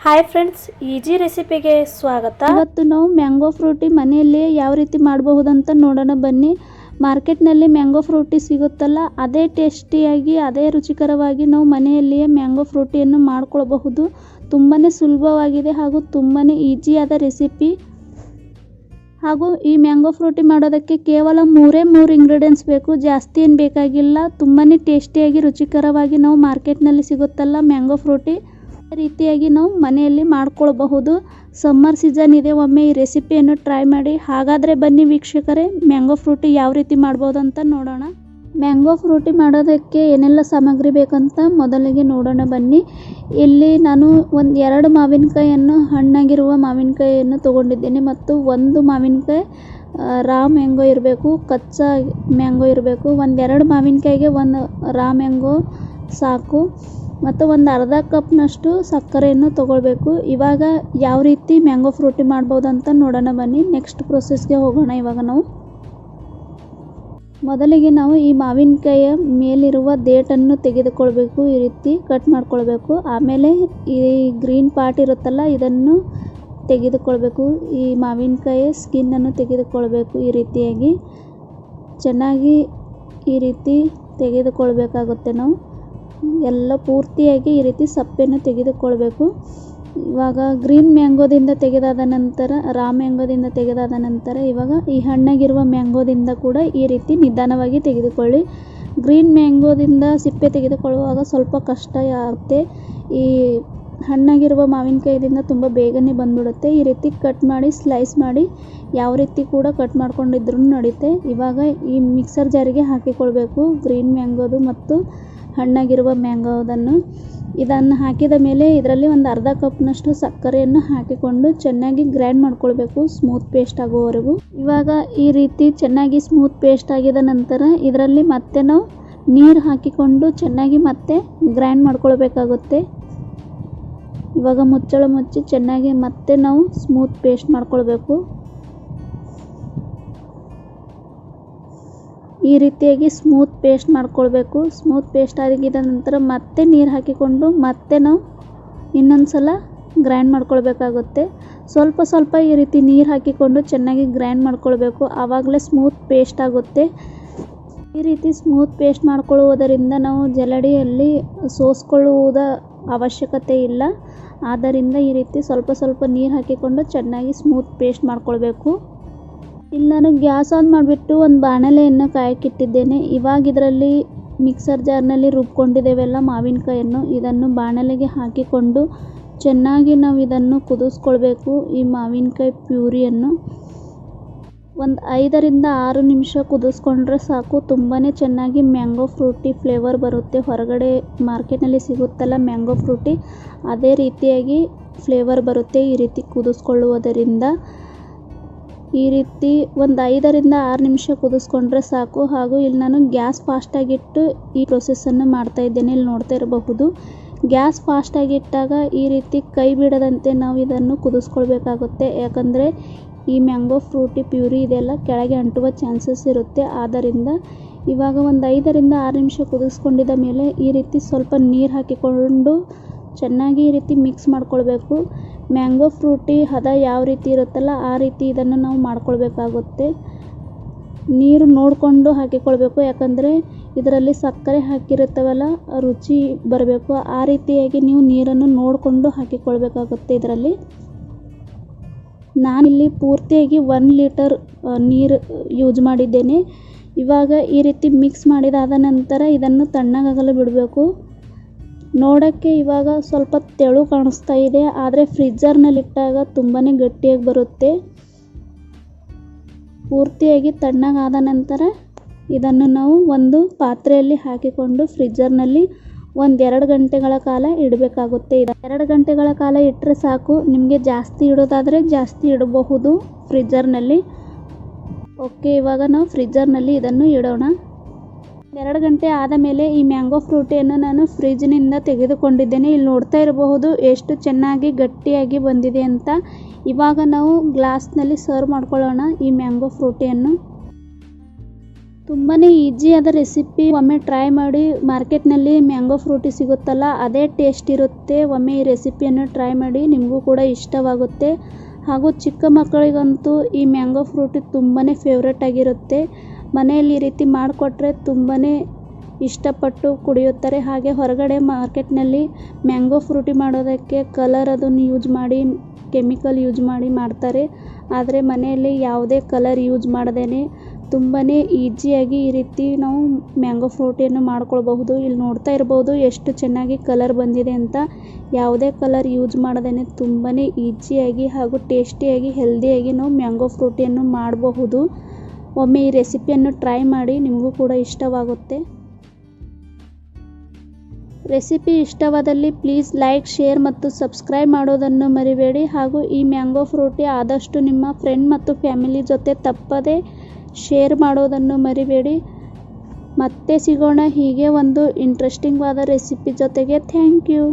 Hi friends, easy ರೆಸಿಪಿಗೆ ಸ್ವಾಗತ. ಇವತ್ತು ನಾವು ಮ್ಯಾಂಗೋ ಫ್ರೂಟಿ ಮನೆಯಲ್ಲಿ ಯಾವ ರೀತಿ ಮಾಡಬಹುದಂತ ನೋಡೋಣ ಬನ್ನಿ. ಮಾರ್ಕೆಟ್ನಲ್ಲಿ ಮ್ಯಾಂಗೋ ಫ್ರೂಟಿ ಸಿಗುತ್ತಲ್ಲ, ಅದೇ ಟೇಸ್ಟಿಯಾಗಿ ಅದೇ ರುಚಿಕರವಾಗಿ ನಾವು ಮನೆಯಲ್ಲಿಯೇ ಮ್ಯಾಂಗೋ ಫ್ರೂಟಿಯನ್ನು ಮಾಡ್ಕೊಳ್ಬಹುದು. ತುಂಬಾ ಸುಲಭವಾಗಿದೆ ಹಾಗೂ ತುಂಬಾ ಈಜಿಯಾದ ರೆಸಿಪಿ. ಹಾಗೂ ಈ ಮ್ಯಾಂಗೋ ಫ್ರೂಟಿ ಮಾಡೋದಕ್ಕೆ ಕೇವಲ ಮೂರೇ ಇಂಗ್ರೀಡಿಯೆಂಟ್ಸ್ ಬೇಕು, ಜಾಸ್ತಿ ಏನು ಬೇಕಾಗಿಲ್ಲ. ತುಂಬಾ ಟೇಸ್ಟಿಯಾಗಿ ರುಚಿಕರವಾಗಿ ನಾವು ಮಾರ್ಕೆಟ್ನಲ್ಲಿ ಸಿಗುತ್ತಲ್ಲ ಮ್ಯಾಂಗೋ ಫ್ರೂಟಿ, ರೀತಿಯಾಗಿ ನಾವು ಮನೆಯಲ್ಲಿ ಮಾಡ್ಕೊಳ್ಬಹುದು. ಸಮ್ಮರ್ ಸೀಸನ್ ಇದೆ, ಒಮ್ಮೆ ಈ ರೆಸಿಪಿಯನ್ನು ಟ್ರೈ ಮಾಡಿ. ಹಾಗಾದರೆ ಬನ್ನಿ ವೀಕ್ಷಕರೇ, ಮ್ಯಾಂಗೋ ಫ್ರೂಟಿ ಯಾವ ರೀತಿ ಮಾಡ್ಬೋದು ಅಂತ ನೋಡೋಣ. ಮ್ಯಾಂಗೋ ಫ್ರೂಟಿ ಮಾಡೋದಕ್ಕೆ ಏನೆಲ್ಲ ಸಾಮಗ್ರಿ ಬೇಕಂತ ಮೊದಲಿಗೆ ನೋಡೋಣ ಬನ್ನಿ. ಇಲ್ಲಿ ನಾನು ಎರಡು ಮಾವಿನಕಾಯಿಯನ್ನು, ಹಣ್ಣಾಗಿರುವ ಮಾವಿನಕಾಯಿಯನ್ನು ತೊಗೊಂಡಿದ್ದೇನೆ ಮತ್ತು ಒಂದು ಮಾವಿನಕಾಯಿ ರಾ ಮ್ಯಾಂಗೋ ಇರಬೇಕು, ಕಚ್ಚಾ ಮ್ಯಾಂಗೋ ಇರಬೇಕು. ಎರಡು ಮಾವಿನಕಾಯಿಗೆ ಒಂದು ರಾ ಮ್ಯಾಂಗೋ ಸಾಕು. ಮತ್ತು ಒಂದು ಅರ್ಧ ಕಪ್ನಷ್ಟು ಸಕ್ಕರೆಯನ್ನು ತೊಗೊಳ್ಬೇಕು. ಇವಾಗ ಯಾವ ರೀತಿ ಮ್ಯಾಂಗೋ ಫ್ರೂಟಿ ಮಾಡ್ಬೋದು ಅಂತ ನೋಡೋಣ ಬನ್ನಿ. ನೆಕ್ಸ್ಟ್ ಪ್ರೊಸೆಸ್ಗೆ ಹೋಗೋಣ. ಇವಾಗ ನಾವು ಮೊದಲಿಗೆ ನಾವು ಈ ಮಾವಿನಕಾಯಿಯ ಮೇಲಿರುವ ಡೇಟನ್ನು ತೆಗೆದುಕೊಳ್ಬೇಕು, ಈ ರೀತಿ ಕಟ್ ಮಾಡ್ಕೊಳ್ಬೇಕು. ಆಮೇಲೆ ಈ ಗ್ರೀನ್ ಪಾರ್ಟ್ ಇರುತ್ತಲ್ಲ, ಇದನ್ನು ತೆಗೆದುಕೊಳ್ಬೇಕು. ಈ ಮಾವಿನಕಾಯಿಯ ಸ್ಕಿನ್ನನ್ನು ತೆಗೆದುಕೊಳ್ಬೇಕು. ಈ ರೀತಿಯಾಗಿ ಚೆನ್ನಾಗಿ ಈ ರೀತಿ ತೆಗೆದುಕೊಳ್ಬೇಕಾಗುತ್ತೆ. ನಾವು ಎಲ್ಲ ಪೂರ್ತಿಯಾಗಿ ಈ ರೀತಿ ಸಪ್ಪೆಯನ್ನು ತೆಗೆದುಕೊಳ್ಬೇಕು. ಇವಾಗ ಗ್ರೀನ್ ಮ್ಯಾಂಗೋದಿಂದ ತೆಗೆದಾದ ನಂತರ, ರಾ ಮ್ಯಾಂಗೋದಿಂದ ತೆಗೆದಾದ ನಂತರ ಇವಾಗ ಈ ಹಣ್ಣಾಗಿರುವ ಮ್ಯಾಂಗೋದಿಂದ ಕೂಡ ಈ ರೀತಿ ನಿಧಾನವಾಗಿ ತೆಗೆದುಕೊಳ್ಳಿ. ಗ್ರೀನ್ ಮ್ಯಾಂಗೋದಿಂದ ಸಿಪ್ಪೆ ತೆಗೆದುಕೊಳ್ಳುವಾಗ ಸ್ವಲ್ಪ ಕಷ್ಟ ಆಗುತ್ತೆ. ಈ ಹಣ್ಣಾಗಿರುವ ಮಾವಿನಕಾಯಿದಿಂದ ತುಂಬ ಬೇಗನೆ ಬಂದ್ಬಿಡುತ್ತೆ. ಈ ರೀತಿ ಕಟ್ ಮಾಡಿ, ಸ್ಲೈಸ್ ಮಾಡಿ, ಯಾವ ರೀತಿ ಕೂಡ ಕಟ್ ಮಾಡ್ಕೊಂಡಿದ್ರೂ ನಡೀತೆ. ಇವಾಗ ಈ ಮಿಕ್ಸರ್ ಜಾರಿಗೆ ಹಾಕಿಕೊಳ್ಬೇಕು ಗ್ರೀನ್ ಮ್ಯಾಂಗೋದು ಮತ್ತು ಹಣ್ಣಾಗಿರುವ ಮ್ಯಾಂಗೋದನ್ನು. ಇದನ್ನು ಹಾಕಿದ ಮೇಲೆ ಇದರಲ್ಲಿ ಒಂದು ಅರ್ಧ ಕಪ್ನಷ್ಟು ಸಕ್ಕರೆಯನ್ನು ಹಾಕಿಕೊಂಡು ಚೆನ್ನಾಗಿ ಗ್ರೈಂಡ್ ಮಾಡ್ಕೊಳ್ಬೇಕು, ಸ್ಮೂತ್ ಪೇಸ್ಟ್ ಆಗುವವರೆಗೂ. ಇವಾಗ ಈ ರೀತಿ ಚೆನ್ನಾಗಿ ಸ್ಮೂತ್ ಪೇಸ್ಟ್ ಆಗಿದ ನಂತರ ಇದರಲ್ಲಿ ಮತ್ತೆ ನಾವು ನೀರು ಹಾಕಿಕೊಂಡು ಚೆನ್ನಾಗಿ ಮತ್ತೆ ಗ್ರೈಂಡ್ ಮಾಡ್ಕೊಳ್ಬೇಕಾಗುತ್ತೆ. ಇವಾಗ ಮುಚ್ಚಳ ಮುಚ್ಚಿ ಚೆನ್ನಾಗಿ ಮತ್ತೆ ನಾವು ಸ್ಮೂತ್ ಪೇಸ್ಟ್ ಮಾಡ್ಕೊಳ್ಬೇಕು. ಈ ರೀತಿಯಾಗಿ ಸ್ಮೂತ್ ಪೇಸ್ಟ್ ಮಾಡ್ಕೊಳ್ಬೇಕು. ಸ್ಮೂತ್ ಪೇಸ್ಟ್ ಆಗಿದ ನಂತರ ಮತ್ತೆ ನೀರು ಹಾಕಿಕೊಂಡು ಮತ್ತೆ ನಾವು ಇನ್ನೊಂದು ಸಲ ಗ್ರೈಂಡ್ ಮಾಡ್ಕೊಳ್ಬೇಕಾಗುತ್ತೆ. ಸ್ವಲ್ಪ ಸ್ವಲ್ಪ ಈ ರೀತಿ ನೀರು ಹಾಕಿಕೊಂಡು ಚೆನ್ನಾಗಿ ಗ್ರೈಂಡ್ ಮಾಡ್ಕೊಳ್ಬೇಕು, ಆವಾಗಲೇ ಸ್ಮೂತ್ ಪೇಸ್ಟ್ ಆಗುತ್ತೆ. ಈ ರೀತಿ ಸ್ಮೂತ್ ಪೇಸ್ಟ್ ಮಾಡ್ಕೊಳ್ಳುವುದರಿಂದ ನಾವು ಜಲಡಿಯಲ್ಲಿ ಸೋಸ್ಕೊಳ್ಳುವುದ ಅವಶ್ಯಕತೆ ಇಲ್ಲ. ಆದ್ದರಿಂದ ಈ ರೀತಿ ಸ್ವಲ್ಪ ಸ್ವಲ್ಪ ನೀರು ಹಾಕಿಕೊಂಡು ಚೆನ್ನಾಗಿ ಸ್ಮೂತ್ ಪೇಸ್ಟ್ ಮಾಡ್ಕೊಳ್ಬೇಕು. ಇಲ್ಲಿ ನಾನು ಗ್ಯಾಸ್ ಆನ್ ಮಾಡಿಬಿಟ್ಟು ಒಂದು ಬಾಣಲೆಯನ್ನು ಕಾಯಕ್ಕಿಟ್ಟಿದ್ದೇನೆ. ಇವಾಗ ಇದರಲ್ಲಿ ಮಿಕ್ಸರ್ ಜಾರ್ನಲ್ಲಿ ರುಬ್ಕೊಂಡಿದ್ದೇವೆಲ್ಲ ಮಾವಿನಕಾಯಿಯನ್ನು, ಇದನ್ನು ಬಾಣಲೆಗೆ ಹಾಕಿಕೊಂಡು ಚೆನ್ನಾಗಿ ನಾವು ಇದನ್ನು ಕುದಿಸ್ಕೊಳ್ಬೇಕು. ಈ ಮಾವಿನಕಾಯಿ ಪ್ಯೂರಿಯನ್ನು ಒಂದು 5-6 ನಿಮಿಷ ಕುದಿಸ್ಕೊಂಡ್ರೆ ಸಾಕು. ತುಂಬಾ ಚೆನ್ನಾಗಿ ಮ್ಯಾಂಗೋ ಫ್ರೂಟಿ ಫ್ಲೇವರ್ ಬರುತ್ತೆ. ಹೊರಗಡೆ ಮಾರ್ಕೆಟ್ನಲ್ಲಿ ಸಿಗುತ್ತಲ್ಲ ಮ್ಯಾಂಗೋ ಫ್ರೂಟಿ, ಅದೇ ರೀತಿಯಾಗಿ ಫ್ಲೇವರ್ ಬರುತ್ತೆ ಈ ರೀತಿ ಕುದಿಸ್ಕೊಳ್ಳುವುದರಿಂದ. ಈ ರೀತಿ ಒಂದು 5-6 ನಿಮಿಷ ಕುದಿಸ್ಕೊಂಡ್ರೆ ಸಾಕು. ಹಾಗೂ ಇಲ್ಲಿ ನಾನು ಗ್ಯಾಸ್ ಫಾಸ್ಟಾಗಿಟ್ಟು ಈ ಪ್ರೊಸೆಸ್ಸನ್ನು ಮಾಡ್ತಾ ಇದ್ದೇನೆ. ಇಲ್ಲಿ ನೋಡ್ತಾ ಇರಬಹುದು, ಗ್ಯಾಸ್ ಫಾಸ್ಟಾಗಿಟ್ಟಾಗ ಈ ರೀತಿ ಕೈ ಬಿಡದಂತೆ ನಾವು ಇದನ್ನು ಕುದಿಸ್ಕೊಳ್ಬೇಕಾಗುತ್ತೆ. ಯಾಕಂದರೆ ಈ ಮ್ಯಾಂಗೋ ಫ್ರೂಟಿ ಪ್ಯೂರಿ ಇದೆಲ್ಲ ಕೆಳಗೆ ಅಂಟುವ ಚಾನ್ಸಸ್ ಇರುತ್ತೆ. ಆದ್ದರಿಂದ ಇವಾಗ ಒಂದು 5-6 ನಿಮಿಷ ಕುದಿಸ್ಕೊಂಡಿದ್ದ ಮೇಲೆ ಈ ರೀತಿ ಸ್ವಲ್ಪ ನೀರು ಹಾಕಿಕೊಂಡು ಚೆನ್ನಾಗಿ ಈ ರೀತಿ ಮಿಕ್ಸ್ ಮಾಡ್ಕೊಳ್ಬೇಕು. ಮ್ಯಾಂಗೋ ಫ್ರೂಟಿ ಹದ ಯಾವ ರೀತಿ ಇರುತ್ತಲ್ಲ ಆ ರೀತಿ ಇದನ್ನು ನಾವು ಮಾಡ್ಕೊಳ್ಬೇಕಾಗುತ್ತೆ. ನೀರು ನೋಡಿಕೊಂಡು ಹಾಕಿಕೊಳ್ಬೇಕು, ಯಾಕಂದರೆ ಇದರಲ್ಲಿ ಸಕ್ಕರೆ ಹಾಕಿರುತ್ತವಲ್ಲ, ರುಚಿ ಬರಬೇಕು. ಆ ರೀತಿಯಾಗಿ ನೀವು ನೀರನ್ನು ನೋಡಿಕೊಂಡು ಹಾಕಿಕೊಳ್ಬೇಕಾಗುತ್ತೆ. ಇದರಲ್ಲಿ ನಾನಿಲ್ಲಿ ಪೂರ್ತಿಯಾಗಿ 1 ಲೀಟರ್ ನೀರು ಯೂಸ್ ಮಾಡಿದ್ದೇನೆ. ಇವಾಗ ಈ ರೀತಿ ಮಿಕ್ಸ್ ಮಾಡಿದಾದ ನಂತರ ಇದನ್ನು ತಣ್ಣಗಾಗಲು ಬಿಡಬೇಕು. ನೋಡೋಕ್ಕೆ ಇವಾಗ ಸ್ವಲ್ಪ ತೆಳು ಕಾಣಿಸ್ತಾ ಇದೆ, ಆದರೆ ಫ್ರಿಜ್ಜರ್ನಲ್ಲಿಟ್ಟಾಗ ತುಂಬಾ ಗಟ್ಟಿಯಾಗಿ ಬರುತ್ತೆ. ಪೂರ್ತಿಯಾಗಿ ತಣ್ಣಗಾದ ನಂತರ ಇದನ್ನು ನಾವು ಒಂದು ಪಾತ್ರೆಯಲ್ಲಿ ಹಾಕಿಕೊಂಡು ಫ್ರಿಜ್ಜರ್ನಲ್ಲಿ 1-2 ಗಂಟೆಗಳ ಕಾಲ ಇಡಬೇಕಾಗುತ್ತೆ. 2 ಗಂಟೆಗಳ ಕಾಲ ಇಟ್ಟರೆ ಸಾಕು. ನಿಮಗೆ ಜಾಸ್ತಿ ಇಡೋದಾದರೆ ಜಾಸ್ತಿ ಇಡಬಹುದು ಫ್ರಿಜ್ಜರ್ನಲ್ಲಿ. ಓಕೆ, ಇವಾಗ ನಾವು ಫ್ರಿಜ್ಜರ್ನಲ್ಲಿ ಇದನ್ನು ಇಡೋಣ. 2 ಗಂಟೆ ಆದ ಮೇಲೆ ಈ ಮ್ಯಾಂಗೋ ಫ್ರೂಟಿಯನ್ನು ನಾನು ಫ್ರಿಜ್ನಿಂದ ತೆಗೆದುಕೊಂಡಿದ್ದೇನೆ. ಇಲ್ಲಿ ನೋಡ್ತಾ ಇರಬಹುದು ಎಷ್ಟು ಚೆನ್ನಾಗಿ ಗಟ್ಟಿಯಾಗಿ ಬಂದಿದೆ ಅಂತ. ಇವಾಗ ನಾವು ಗ್ಲಾಸ್ನಲ್ಲಿ ಸರ್ವ್ ಮಾಡ್ಕೊಳ್ಳೋಣ ಈ ಮ್ಯಾಂಗೋ ಫ್ರೂಟಿಯನ್ನು. ತುಂಬಾ ಈಸಿಯಾದ ರೆಸಿಪಿ. ಒಮ್ಮೆ ಟ್ರೈ ಮಾಡಿ. ಮಾರ್ಕೆಟ್ನಲ್ಲಿ ಮ್ಯಾಂಗೋ ಫ್ರೂಟಿ ಸಿಗುತ್ತಲ್ಲ, ಅದೇ ಟೇಸ್ಟ್ ಇರುತ್ತೆ. ಒಮ್ಮೆ ಈ ರೆಸಿಪಿಯನ್ನು ಟ್ರೈ ಮಾಡಿ, ನಿಮಗೂ ಕೂಡ ಇಷ್ಟವಾಗುತ್ತೆ. ಹಾಗೂ ಚಿಕ್ಕ ಮಕ್ಕಳಿಗಂತೂ ಈ ಮ್ಯಾಂಗೋ ಫ್ರೂಟಿ ತುಂಬಾ ಫೇವ್ರೆಟ್ ಆಗಿರುತ್ತೆ. ಮನೆಯಲ್ಲಿ ಈ ರೀತಿ ಮಾಡಿಕೊಟ್ರೆ ತುಂಬಾ ಇಷ್ಟಪಟ್ಟು ಕುಡಿಯುತ್ತಾರೆ. ಹಾಗೆ ಹೊರಗಡೆ ಮಾರ್ಕೆಟ್ನಲ್ಲಿ ಮ್ಯಾಂಗೋ ಫ್ರೂಟಿ ಮಾಡೋದಕ್ಕೆ ಕಲರ್ ಅದನ್ನು ಯೂಸ್ ಮಾಡಿ, ಕೆಮಿಕಲ್ ಯೂಸ್ ಮಾಡಿ ಮಾಡ್ತಾರೆ. ಆದರೆ ಮನೆಯಲ್ಲಿ ಯಾವುದೇ ಕಲರ್ ಯೂಸ್ ಮಾಡದೇನೆ ತುಂಬಾ ಈಸಿಯಾಗಿ ಈ ರೀತಿ ನಾವು ಮ್ಯಾಂಗೋ ಫ್ರೂಟಿಯನ್ನು ಮಾಡ್ಕೊಳ್ಬಹುದು. ಇಲ್ಲಿ ನೋಡ್ತಾ ಇರ್ಬೋದು ಎಷ್ಟು ಚೆನ್ನಾಗಿ ಕಲರ್ ಬಂದಿದೆ ಅಂತ. ಯಾವುದೇ ಕಲರ್ ಯೂಸ್ ಮಾಡದೇನೆ ತುಂಬಾ ಈಸಿಯಾಗಿ ಹಾಗೂ ಟೇಸ್ಟಿಯಾಗಿ ಹೆಲ್ದಿಯಾಗಿ ನಾವು ಮ್ಯಾಂಗೋ ಫ್ರೂಟಿಯನ್ನು ಮಾಡಬಹುದು. ಒಮ್ಮೆ ಈ ರೆಸಿಪಿಯನ್ನು ಟ್ರೈ ಮಾಡಿ, ನಿಮಗೂ ಕೂಡ ಇಷ್ಟವಾಗುತ್ತೆ. ರೆಸಿಪಿ ಇಷ್ಟವಾದಲ್ಲಿ ಪ್ಲೀಸ್ ಲೈಕ್, ಶೇರ್ ಮತ್ತು ಸಬ್ಸ್ಕ್ರೈಬ್ ಮಾಡೋದನ್ನು ಮರಿಬೇಡಿ. ಹಾಗೂ ಈ ಮ್ಯಾಂಗೋ ಫ್ರೂಟಿ ಆದಷ್ಟು ನಿಮ್ಮ ಫ್ರೆಂಡ್ ಮತ್ತು ಫ್ಯಾಮಿಲಿ ಜೊತೆ ತಪ್ಪದೆ ಶೇರ್ ಮಾಡೋದನ್ನು ಮರಿಬೇಡಿ. ಮತ್ತೆ ಸಿಗೋಣ ಹೀಗೆ ಒಂದು ಇಂಟ್ರೆಸ್ಟಿಂಗ್ ಆದ ರೆಸಿಪಿ ಜೊತೆಗೆ. Thank you.